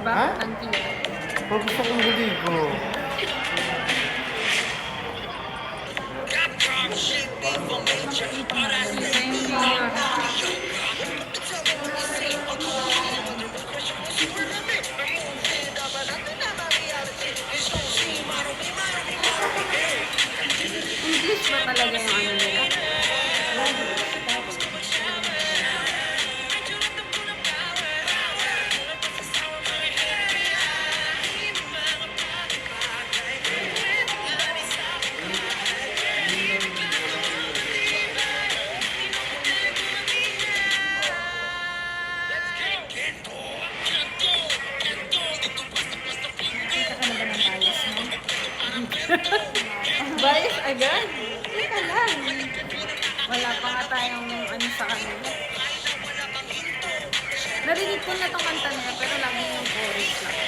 Diba? Ha? Tangkila. Pag gusto kong maligo. Same video. English ba talaga yung ano nila? Bias agad? Teka lang. Wala pa nga tayong ano sa kanila. Narinig ko na tong kanta nila pero lagi yung chorus lang.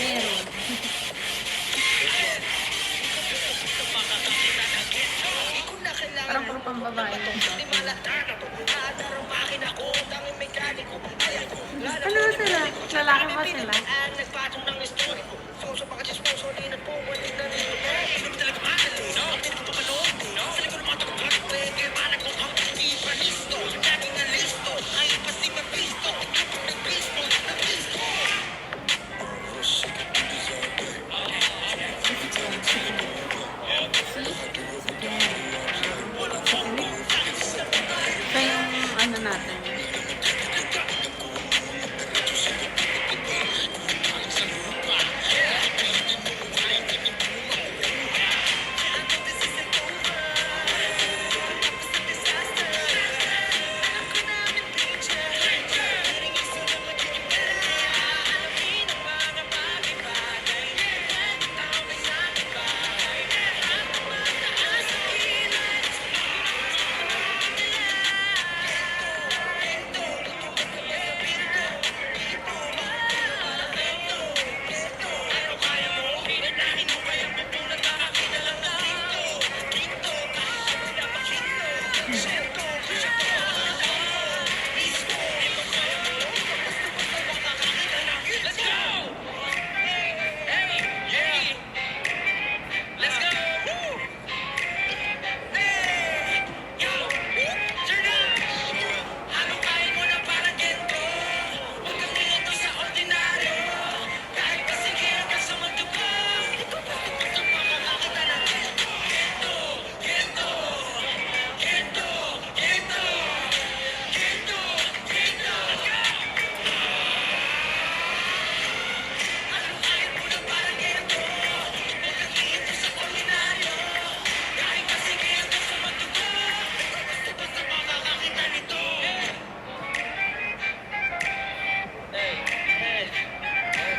Meron. Parang puro pang babae lang. Ano ba sila? Lalaki ba sila? Siya yung ano natin.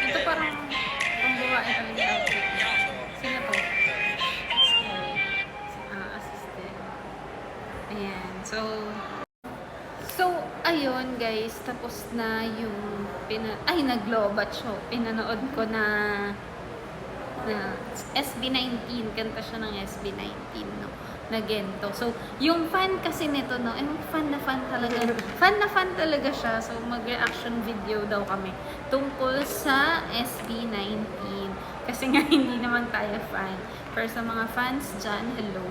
Ito parang pang babae talaga yung outfit niya. Sino to? Assistant. Ayan. So, ayun guys. Tapos na yung nag-lobat show. Pinanood ko na SB19. Kanta siya ng SB19, no? Na Gento. So, yung fan kasi nito, no? Fan na fan talaga. Fan na fan talaga siya. So, mag-reaction video daw kami tungkol sa SB19. Kasi nga, hindi naman tayo fan. Pero sa mga fans dyan, hello.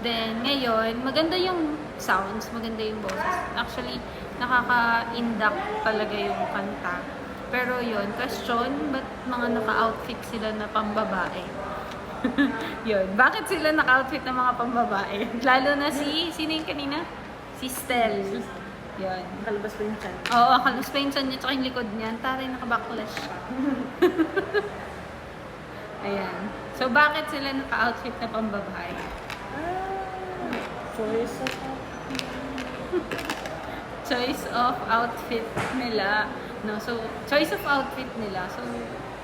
Then, ngayon, maganda yung sounds, maganda yung boses. Actually, nakaka-induct talaga yung kanta. Pero yun, question, ba't mga naka-outfit sila na pambabae? Yun, bakit sila naka-outfit ng mga pambabae? Lalo na sino yung kanina? Si Stel. Yun. Kalabas pa yung chan. Oo, kalabas pa yung chan niya, tsaka yung likod niya. Taray, nakabacklash siya. Ayan. So, bakit sila naka-outfit na pambabae? Choice of outfit nila. No, so, choice of outfit nila. So,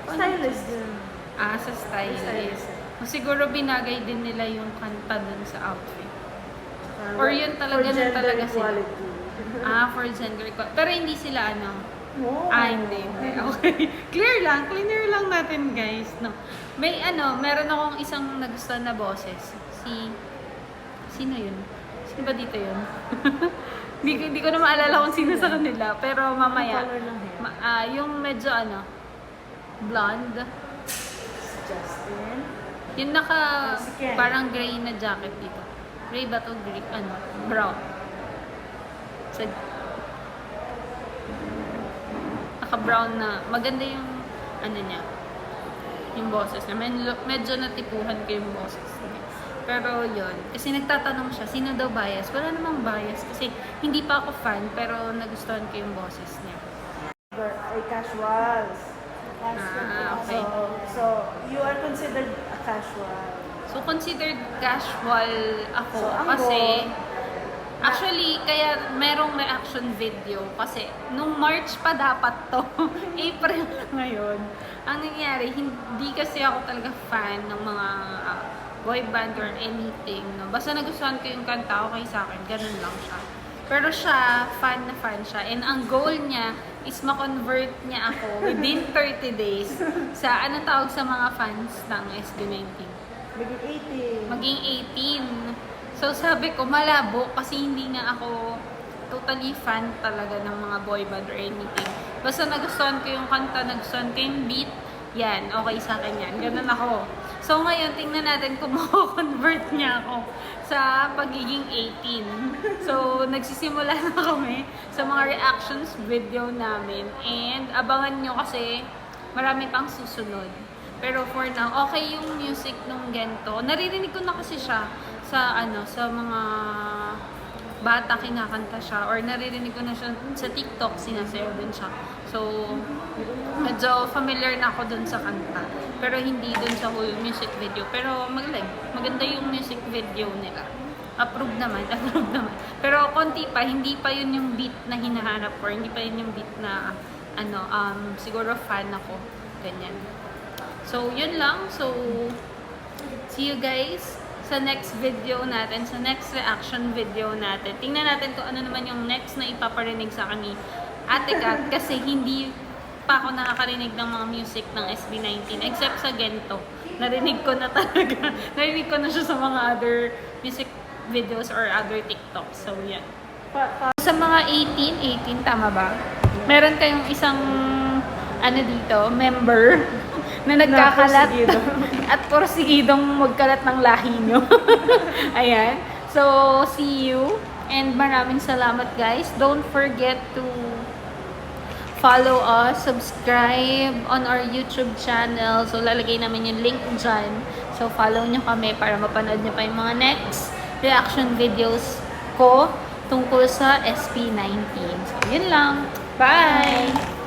Stylist din. sa stylist. So, siguro binagay din nila yung kanta dun sa outfit. Or yun talaga For na gender talaga sila. equality. For gender equal. Pero hindi sila ano. No. Hindi. Okay. Clear lang natin, guys. No. Meron akong isang nagustuhan na boses. Sino yun? Sino ba dito yun? Hindi ko na maalala kung sino sa kanila. Pero mamaya. Color lang hair. Yung medyo blonde. Justin. Yung Si Ken. parang gray na jacket dito. Gray ba to? Gray, brown. Naka-brown na. Maganda yung, niya. Yung boses niya. Medyo natipuhan ko yung boses niya. Pero yun. Kasi nagtatanong siya, sino daw bias? Wala namang bias. Kasi hindi pa ako fan, pero nagustuhan ko yung boses niya. Ay, casuals. Okay. So, you are considered a casual. So, considered casual ako So, ang kasi goal- actually, kaya merong reaction video kasi nung March pa dapat to, April na ngayon. Ang nangyari, hindi kasi ako talaga fan ng mga boy band or anything. No? Basta nagustuhan ko yung kanta, okay sa akin, ganun lang siya. Pero siya, fan na fan siya. And ang goal niya is ma-convert niya ako within 30 days sa tawag sa mga fans ng SB19. Maging 18. So sabi ko, malabo kasi hindi nga ako totally fan talaga ng mga boy band or anything. Basta nagustuhan ko yung kanta, nagustuhan ko yung beat, yan, okay sa akin yan. Ganun ako. So ngayon, tingnan natin kung mako-convert niya ako sa pagiging 18. So, nagsisimula na kami sa mga reactions video namin. And abangan nyo kasi marami pang susunod. Pero for now, okay yung music nung Gento. Naririnig ko na kasi siya sa mga bata kinakanta siya or naririnig ko na siya sa TikTok, sinasayaw din siya. So, medyo familiar na ako dun sa kanta. Pero hindi dun sa whole music video. Pero maganda yung music video nila. Approve naman. Pero konti pa, hindi pa yun yung beat na hinahanap ko. Hindi pa yun yung beat na siguro fan ako. Ganyan. So, yun lang. So, see you guys sa next video natin, sa next reaction video natin. Tingnan natin kung ano naman yung next na ipaparinig sa akin ni Ate Kat kasi hindi pa ako nakakarinig ng mga music ng SB19 except sa Gento. Narinig ko na talaga. Narinig ko na siya sa mga other music videos or other TikToks. So, yan. Sa mga 18, tama ba? Meron kayong isang dito, member na nagkakalat at porsigidong magkalat ng lahi nyo. Ayan. So, see you. And maraming salamat, guys. Don't forget to follow us, subscribe on our YouTube channel. So, lalagay namin yung link dyan. So, follow nyo kami para mapanood nyo pa yung mga next reaction videos ko tungkol sa SP19. So, yun lang. Bye!